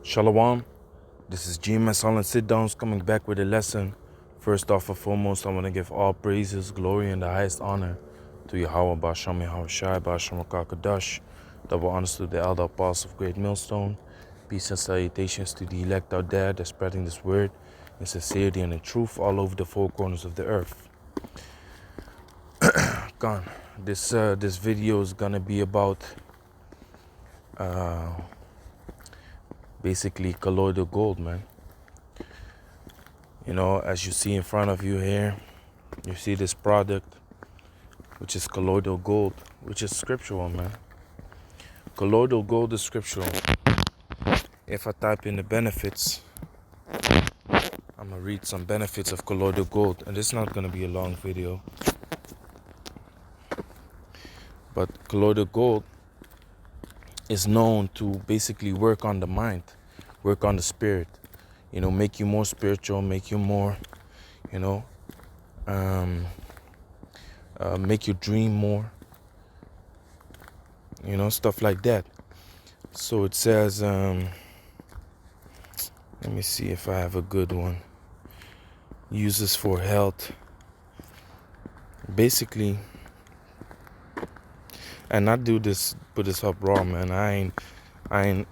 Shalom, this is GMS Silent Sit Downs coming back with a lesson. First off and foremost, I want to give all praises, glory, and the highest honor to Yahweh Basham Yahweh Shai Basham Kakadash. Double honors to the elder apostles of Great Millstone. Peace and salutations to the elect out there that's spreading this word in sincerity and in truth all over the four corners of the earth. Gone. This video is gonna be about basically colloidal gold, man. You know, as you see in front of you here, you see this product, which is colloidal gold, which is scriptural, man. Colloidal gold is scriptural. If I type in the benefits, I'm gonna read some benefits of colloidal gold, and this is not gonna be a long video. But colloidal gold is known to basically work on the mind, work on the spirit, you know, make you more spiritual, make you more, you know, make you dream more, you know, stuff like that. So it says, let me see if I have a good one. Uses for health. Basically, and I do this, put this up raw, man. I ain't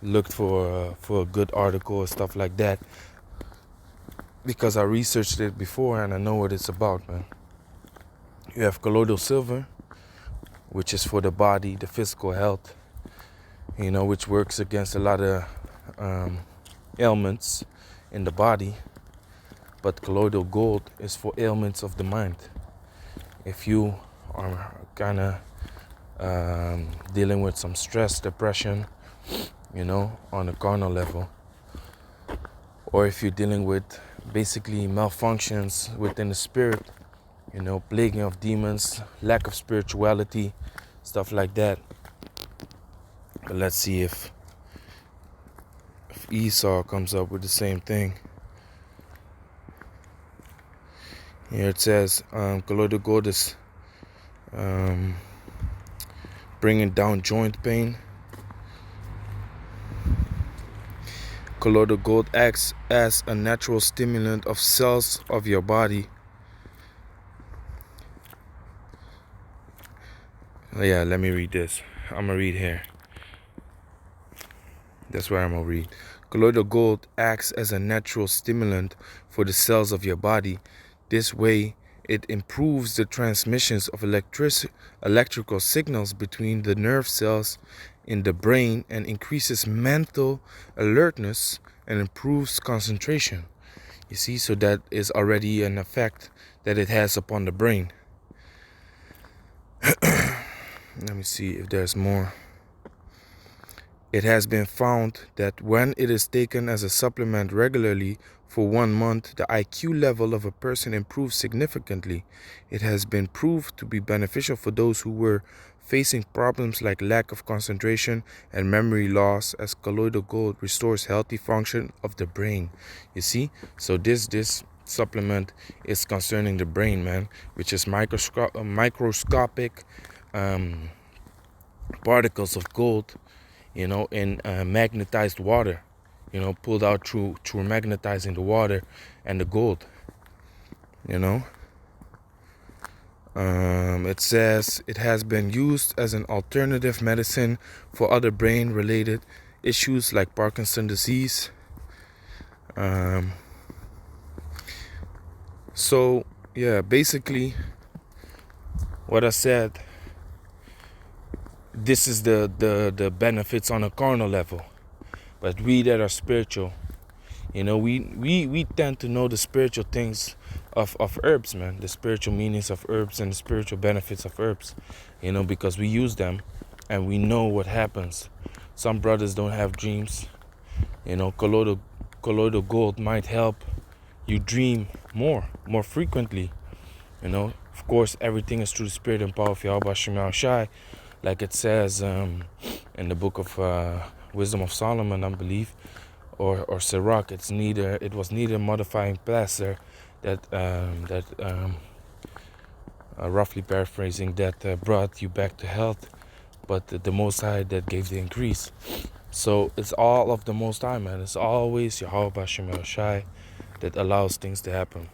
looked for a good article or stuff like that, because I researched it before and I know what it's about, man. You have colloidal silver, which is for the body, the physical health, you know, which works against a lot of ailments in the body. But colloidal gold is for ailments of the mind. If you are kind of dealing with some stress, depression, you know, on a carnal level, or if you're dealing with basically malfunctions within the spirit, you know, plaguing of demons, lack of spirituality, stuff like that. But let's see if Esau comes up with the same thing. Here it says colloidal gold is bringing down joint pain. Colloidal gold acts as a natural stimulant of cells of your body. Yeah, let me read this. I'm gonna read here. That's where I'm gonna read. Colloidal gold acts as a natural stimulant for the cells of your body. This way, it improves the transmissions of electrical signals between the nerve cells in the brain and increases mental alertness and improves concentration. You see, so that is already an effect that it has upon the brain. Let me see if there's more. It has been found that when it is taken as a supplement regularly for 1 month, the IQ level of a person improves significantly. It has been proved to be beneficial for those who were facing problems like lack of concentration and memory loss, as colloidal gold restores healthy function of the brain. You see? So this supplement is concerning the brain, man, which is microscopic particles of gold, you know, in magnetized water, you know, pulled out through magnetizing the water and the gold, you know. It says it has been used as an alternative medicine for other brain-related issues like Parkinson's disease. So, yeah, basically what I said, this is the benefits on a carnal level. But we that are spiritual, you know, we tend to know the spiritual things of herbs, man. The spiritual meanings of herbs and the spiritual benefits of herbs, you know, because we use them and we know what happens. Some brothers don't have dreams. You know, colloidal gold might help you dream more frequently. You know, of course, everything is through the spirit and power of Yahweh Shema Shai, like it says in the book of Wisdom of Solomon, I believe, or Sirach. It was neither modifying plaster that roughly paraphrasing, that brought you back to health, but the Most High that gave the increase. So it's all of the Most High, man. It's always Yahweh Bashem El Shai that allows things to happen.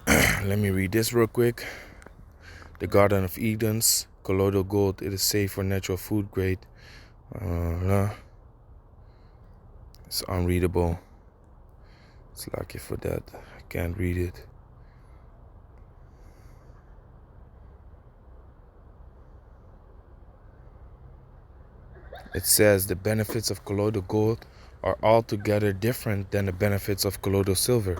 Let me read this real quick. The Garden of Eden's colloidal gold. It is safe for natural food grade. It's unreadable. It's lucky for that. I can't read it. It says the benefits of colloidal gold are altogether different than the benefits of colloidal silver.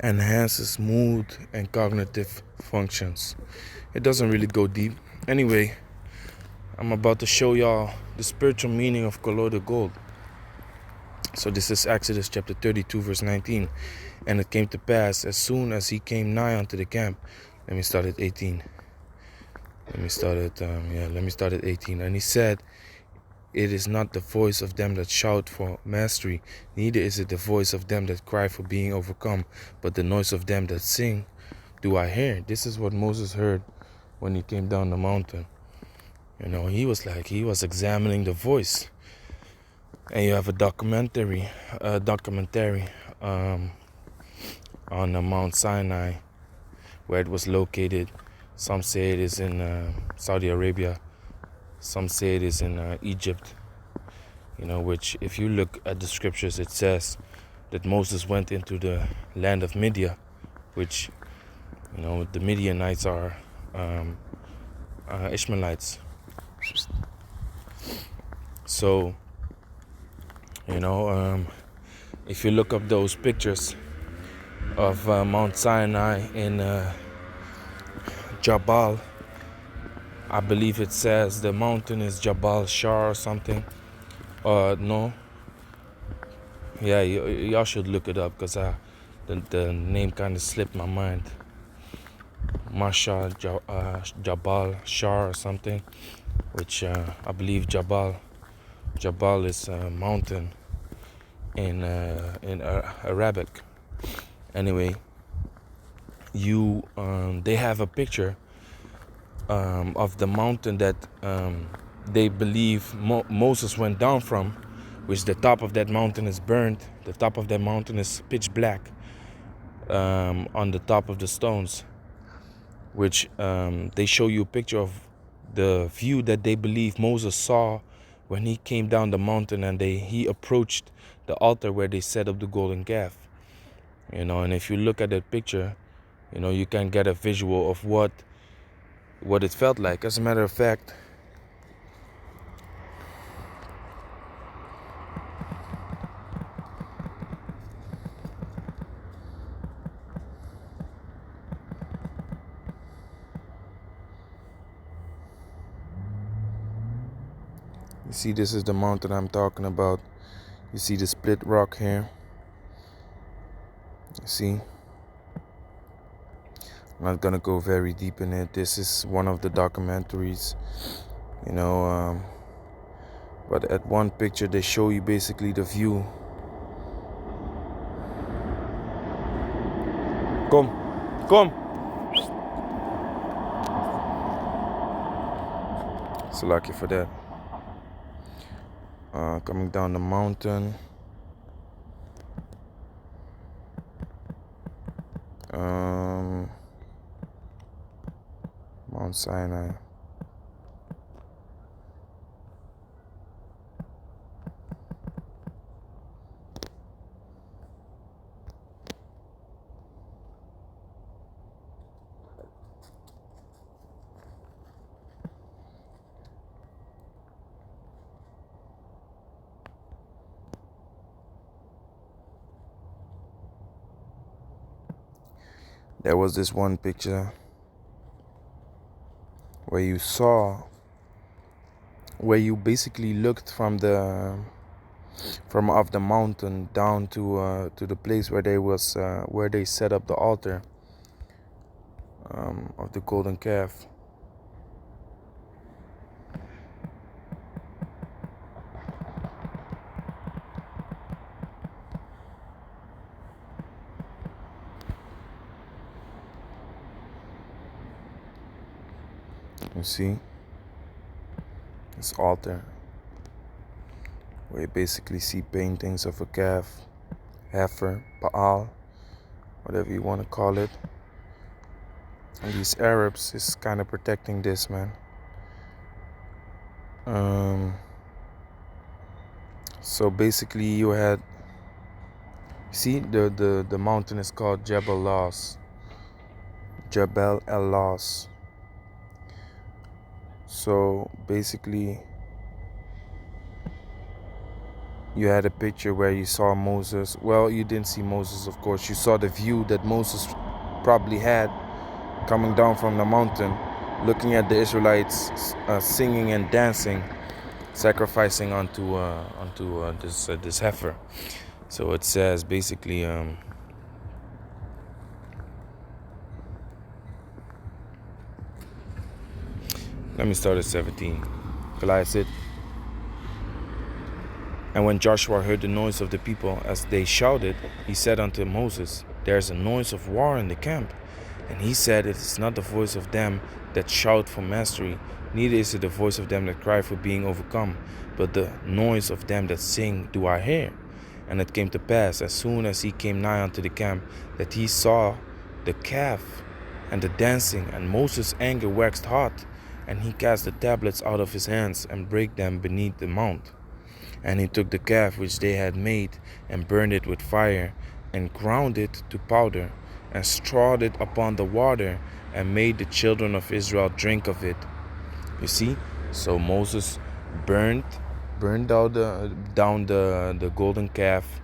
Enhances mood and cognitive functions. It doesn't really go deep. Anyway, I'm about to show y'all the spiritual meaning of colloidal gold. So this is Exodus chapter 32 verse 19. And it came to pass as soon as he came nigh unto the camp. Let me start at 18. Let me start at 18. And he said, it is not the voice of them that shout for mastery, neither is it the voice of them that cry for being overcome, but the noise of them that sing do I hear. This is what Moses heard when he came down the mountain. You know, he was examining the voice. And you have a documentary on Mount Sinai, where it was located. Some say it is in Saudi Arabia. Some say it is in Egypt. You know, which if you look at the scriptures, it says that Moses went into the land of Midian, which, you know, the Midianites are Ishmaelites. So, you know, if you look up those pictures of Mount Sinai in Jabal, I believe it says the mountain is Jabal Shar or something. No. Yeah, y'all should look it up, because the name kind of slipped my mind. Jabal Shar or something, which I believe Jabal is a mountain in Arabic. Anyway, they have a picture of the mountain that they believe Moses went down from, which the top of that mountain is burned. The top of that mountain is pitch black on the top of the stones, which they show you a picture of the view that they believe Moses saw when he came down the mountain and he approached the altar where they set up the golden calf. You know, and if you look at that picture, you know, you can get a visual of what it felt like. As a matter of fact, you see, this is the mountain I'm talking about. You see the split rock here. You see, I'm not gonna go very deep in it. This is one of the documentaries, you know, but at one picture they show you basically the view. Come. So lucky for that. Coming down the mountain. Mount Sinai. There was this one picture where you basically looked from off the mountain down to the place where they set up the altar of the golden calf. You see? This altar, where you basically see paintings of a calf, heifer, Baal, whatever you want to call it. And these Arabs is kind of protecting this, man. So basically you had, see, the mountain is called Jebel El Las. So basically you had a picture where you saw Moses. Well, you didn't see Moses, of course. You saw the view that Moses probably had coming down from the mountain, looking at the Israelites singing and dancing, sacrificing onto this heifer. So it says basically, let me start at 17. Goliath said, and when Joshua heard the noise of the people as they shouted, he said unto Moses, there is a noise of war in the camp. And he said, it is not the voice of them that shout for mastery, neither is it the voice of them that cry for being overcome, but the noise of them that sing do I hear. And it came to pass, as soon as he came nigh unto the camp, that he saw the calf and the dancing, and Moses' anger waxed hot, and he cast the tablets out of his hands, and brake them beneath the mount. And he took the calf which they had made, and burned it with fire, and ground it to powder, and strawed it upon the water, and made the children of Israel drink of it. You see? So Moses burned down the golden calf,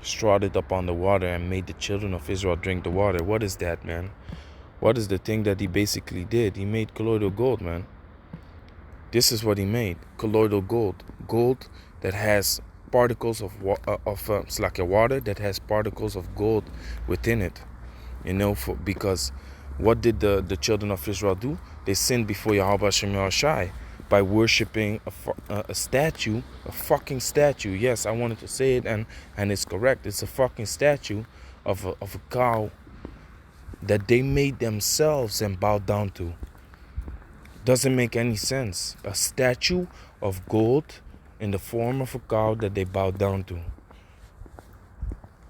strawed it upon the water, and made the children of Israel drink the water. What is that, man? What is the thing that he basically did? He made colloidal gold, man. This is what he made. Colloidal gold. Gold that has particles of it's like a water that has particles of gold within it. You know, because what did the children of Israel do? They sinned before Yahweh Shem Yahushai by worshiping a statue, a fucking statue. Yes, I wanted to say it, and it's correct. It's a fucking statue of a cow that they made themselves and bowed down to. Doesn't make any sense. A statue of gold in the form of a cow that they bowed down to.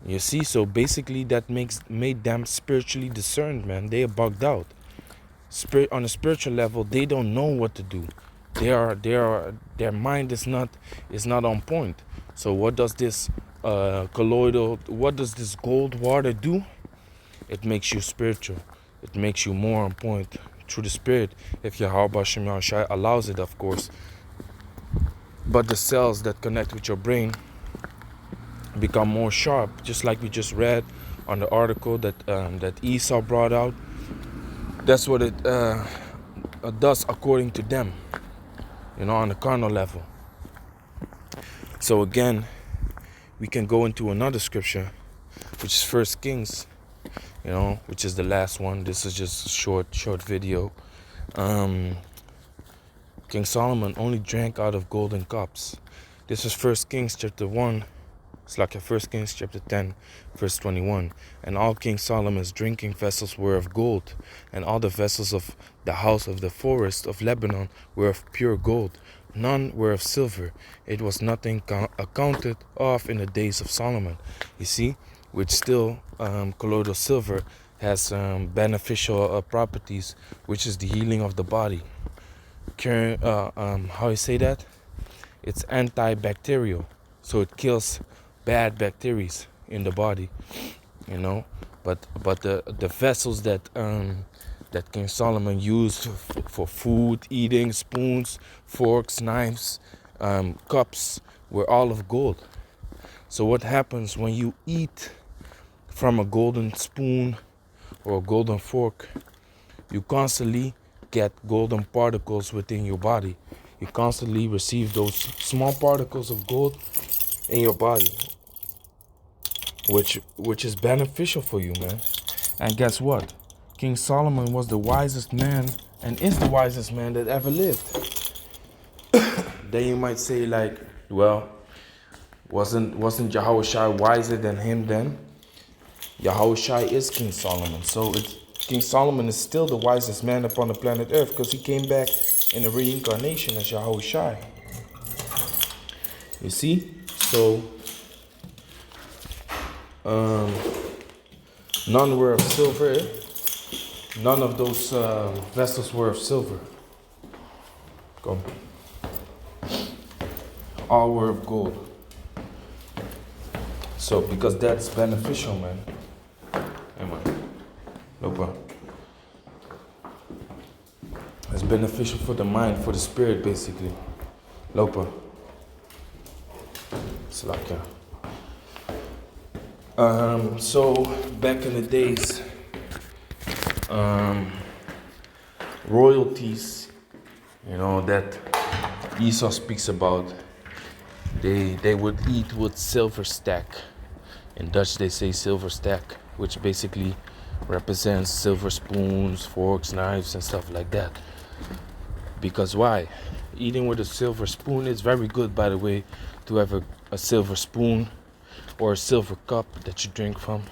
You see, so basically that made them spiritually discerned, man. They are bugged out. On a spiritual level, they don't know what to do. Their mind is not on point. So what does this colloidal, what does this gold water do? It makes you spiritual. It makes you more on point through the spirit, if Yahweh Shem Yahushai allows it, of course. But the cells that connect with your brain become more sharp, just like we just read on the article that Esau brought out. That's what it does according to them, you know, on the carnal level. So again, we can go into another scripture, which is 1 Kings, you know, which is the last one. This is just a short video. King Solomon only drank out of golden cups. This is 1 Kings chapter 1. It's like 1 Kings chapter 10, verse 21. And all King Solomon's drinking vessels were of gold, and all the vessels of the house of the forest of Lebanon were of pure gold. None were of silver. It was nothing accounted of in the days of Solomon. You see, which still colloidal silver has beneficial properties, which is the healing of the body. How you say that? It's antibacterial, so it kills bad bacteria in the body, you know. But the vessels that King Solomon used for food, eating, spoons, forks, knives, cups, were all of gold. So what happens when you eat from a golden spoon or a golden fork? You constantly get golden particles within your body. You constantly receive those small particles of gold in your body, which is beneficial for you, man. And guess what? King Solomon was the wisest man and is the wisest man that ever lived. Then you might say, like, well, wasn't Yahushua wiser than him then? Yahushua is King Solomon, so King Solomon is still the wisest man upon the planet Earth because he came back in a reincarnation as Yahushai. You see? So, none were of silver. None of those vessels were of silver. Come. All were of gold. So, because that's beneficial, man. Hey, man. Lopa. It's beneficial for the mind, for the spirit, basically. Lopa. It's like, so, back in the days, royalties, that Esau speaks about, they would eat with silver stack. In Dutch they say silver stack, which basically represents silver spoons, forks, knives, and stuff like that. Because why? Eating with a silver spoon is very good, by the way, to have a silver spoon or a silver cup that you drink from.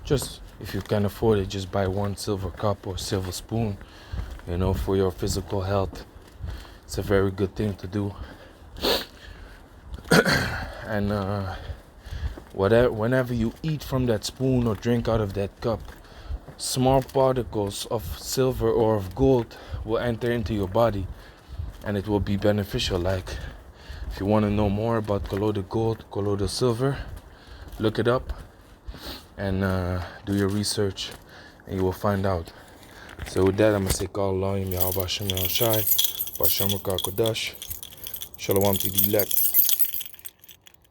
Just, if you can afford it, just buy one silver cup or silver spoon, for your physical health. It's a very good thing to do. And whenever you eat from that spoon or drink out of that cup, small particles of silver or of gold will enter into your body, and it will be beneficial. Like, if you want to know more about colloidal gold, colloidal silver, look it up and do your research, and you will find out. So with that, I'm gonna say Call Allah Yahweh Hashem El Shai, Bashem Kodash, Shalom to the elect.